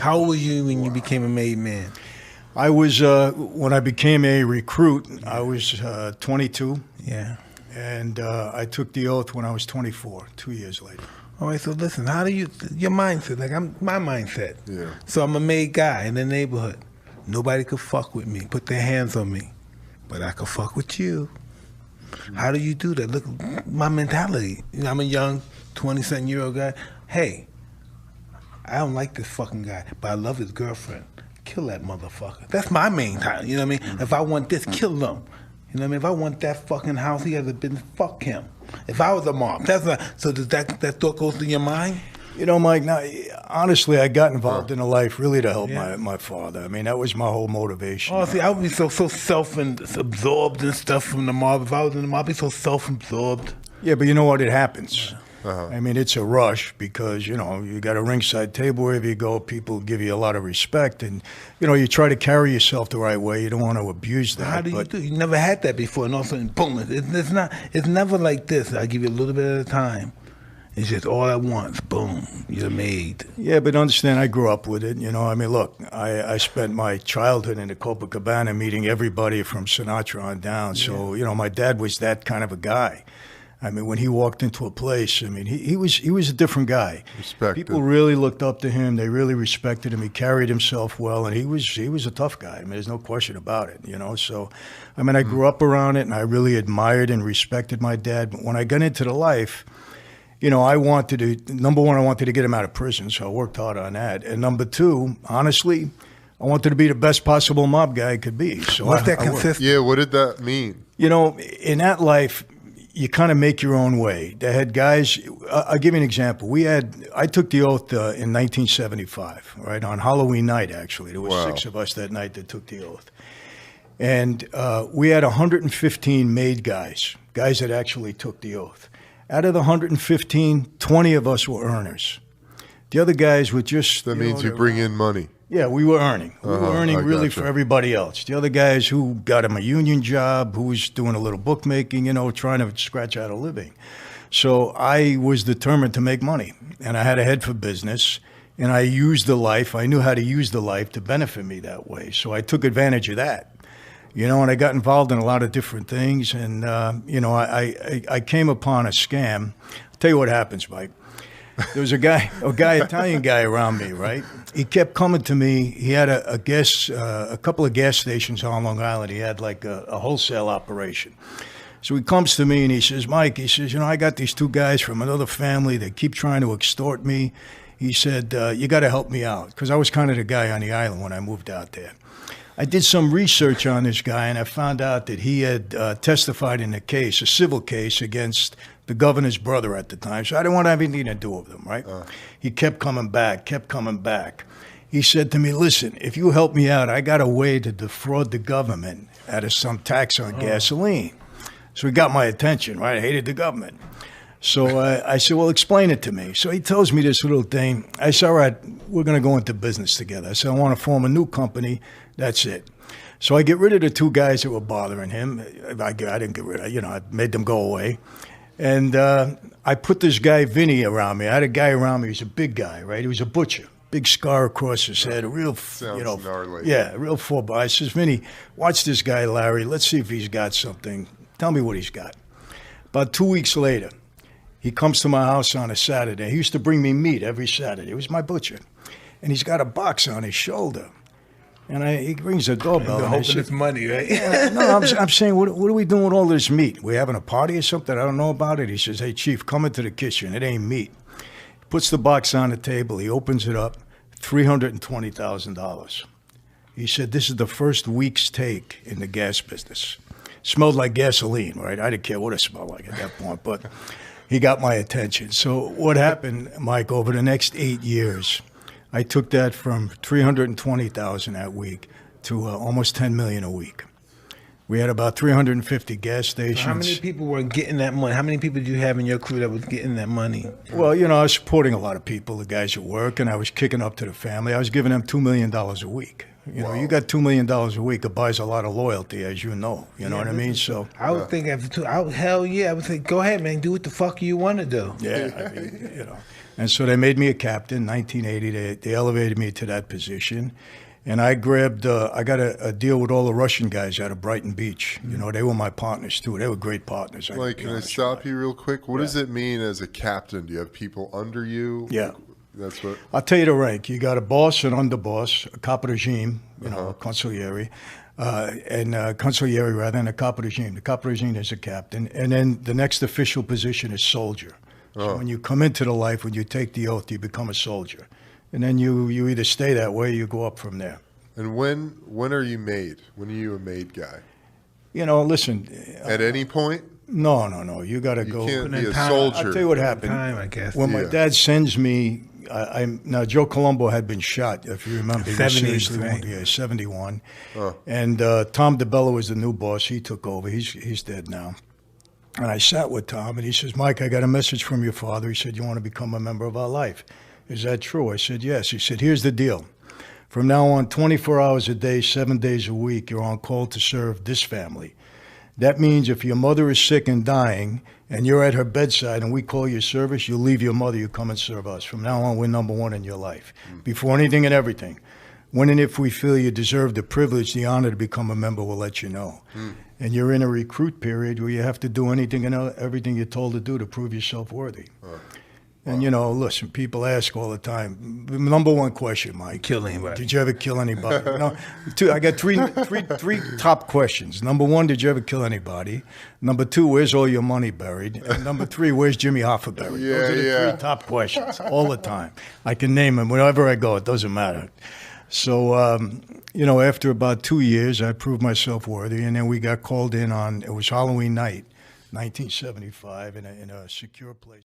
How old were you when you became a made man? I was, when I became a recruit, I was 22. Yeah. And I took the oath when I was 24, 2 years later. All right, so listen, how do you, your mindset, like my mindset. Yeah. So I'm a made guy in the neighborhood. Nobody could fuck with me, put their hands on me, but I could fuck with you. How do you do that? Look, my mentality. You know, I'm a young 20-something-year-old guy. Hey, I don't like this fucking guy, but I love his girlfriend. Kill that motherfucker. That's my main time. You know what I mean? If I want this, kill them. You know what I mean? If I want that fucking house, he has a business, fuck him. If I was a mob, that's not, so does that thought goes through your mind? You know, Mike, now, honestly, I got involved in a life really to help my father. I mean, that was my whole motivation. Oh, see, I would be so self-absorbed and stuff from the mob. If I was in the mob, I'd be so self-absorbed. Yeah, but you know what? It happens. Uh-huh. I mean, it's a rush because, you know, you got a ringside table wherever you go. People give you a lot of respect. And, you know, you try to carry yourself the right way. You don't want to abuse that. How do you do? You never had that before, and all of a sudden, boom. It's never like this. I give you a little bit at a time. It's just all at once. Boom. You're made. Yeah, but understand, I grew up with it. You know, I mean, look, I spent my childhood in the Copacabana meeting everybody from Sinatra on down. So, you know, my dad was that kind of a guy. I mean, when he walked into a place, I mean, he was a different guy. Respected. People really looked up to him. They really respected him. He carried himself well, and he was a tough guy. I mean, there's no question about it, you know. So, I mean, I grew up around it, and I really admired and respected my dad. But when I got into the life, you know, number one, I wanted to get him out of prison, so I worked hard on that. And number two, honestly, I wanted to be the best possible mob guy I could be. So What's that consist? Yeah, what did that mean? You know, in that life, you kind of make your own way. They had guys. I'll give you an example. I took the oath in 1975, right on Halloween night. Actually, there was 6 of us that night that took the oath, and we had 115 made guys that actually took the oath. Out of the 115, 20 of us were earners. The other guys were just. That means you bring in money. Yeah, we were earning. We were earning really for everybody else. The other guys who got him a union job, who was doing a little bookmaking, you know, trying to scratch out a living. So I was determined to make money, and I had a head for business, and I used the life. I knew how to use the life to benefit me that way. So I took advantage of that, you know, and I got involved in a lot of different things. And, you know, I came upon a scam. I'll tell you what happens, Mike. There was Italian guy around me, right? He kept coming to me. He had a couple of gas stations on Long Island. He had like a wholesale operation. So he comes to me and he says, Mike, he says, you know, I got these 2 guys from another family. They keep trying to extort me. He said, you got to help me out. Because I was kind of the guy on the island when I moved out there. I did some research on this guy, and I found out that he had testified in a civil case against the governor's brother at the time. So I didn't want to have anything to do with him, right? He kept coming back. He said to me, listen, if you help me out, I got a way to defraud the government out of some tax on gasoline. So he got my attention, right? I hated the government. So I said, well, explain it to me. So he tells me this little thing. I said, all right, we're going to go into business together. I said, I want to form a new company. That's it. So I get rid of the 2 guys that were bothering him. I didn't get rid of, you know, I made them go away. And I put this guy, Vinny, around me. I had a guy around me. He was a big guy, right? He was a butcher. Big scar across his head. A real, Sounds you know, gnarly. Yeah, a real 4-bar. I says, Vinny, watch this guy, Larry. Let's see if he's got something. Tell me what he's got. About 2 weeks later, he comes to my house on a Saturday. He used to bring me meat every Saturday. He was my butcher. And he's got a box on his shoulder. And he rings the doorbell. You're hoping it's money, right? Yeah, no, I'm saying, what are we doing with all this meat? We having a party or something? I don't know about it. He says, hey, Chief, come into the kitchen. It ain't meat. He puts the box on the table. He opens it up, $320,000. He said, this is the first week's take in the gas business. Smelled like gasoline, right? I didn't care what it smelled like at that point, but he got my attention. So what happened, Mike, over the next 8 years, I took that from $320,000 that week to almost $10 million a week. We had about 350 gas stations. How many people were getting that money? How many people did you have in your crew that was getting that money? Well, you know, I was supporting a lot of people, the guys at work, and I was kicking up to the family. I was giving them $2 million a week. You know, you got $2 million a week, it buys a lot of loyalty, as you know. You know what I mean? So I would think after hell yeah, I would say, go ahead, man, do what the fuck you want to do. Yeah, I mean, you know. And so they made me a captain in 1980. They elevated me to that position. And I grabbed, I got a deal with all the Russian guys out of Brighton Beach. You know, they were my partners too. They were great partners. Like, can I stop you real quick? What does it mean as a captain? Do you have people under you? Yeah. That's what. I'll tell you the rank. You got a boss, an underboss, a capo regime, you know, a consigliere, and consigliere rather, and a capo regime. The capo regime is a captain. And then the next official position is soldier. So when you come into the life, when you take the oath, you become a soldier. And then you either stay that way or you go up from there. And when are you made? When are you a made guy? You know, listen. At any point? No. You got to go. You can't be a soldier. I'll tell you what happened. I guess. When my dad sends me, now Joe Colombo had been shot, if you remember. He was seriously wounded. Yeah, 71. And Tom DeBello was the new boss. He took over. He's dead now. And I sat with Tom, and he says, Mike, I got a message from your father. He said, you want to become a member of our life. Is that true? I said, yes. He said, here's the deal. From now on, 24 hours a day, 7 days a week, you're on call to serve this family. That means if your mother is sick and dying and you're at her bedside and we call your service, you leave your mother, you come and serve us. From now on, we're number one in your life. Before anything and everything. When and if we feel you deserve the privilege, the honor to become a member, we'll let you know. And you're in a recruit period where you have to do anything and everything you're told to do to prove yourself worthy. And, you know, listen, people ask all the time, number one question, Mike. Kill anybody. Did you ever kill anybody? No, I got three top questions. Number one, did you ever kill anybody? Number two, where's all your money buried? And number three, where's Jimmy Hoffa buried? Those are the three top questions all the time. I can name them wherever I go. It doesn't matter. So, you know, after about 2 years, I proved myself worthy. And then we got called in on, it was Halloween night, 1975, in a secure place.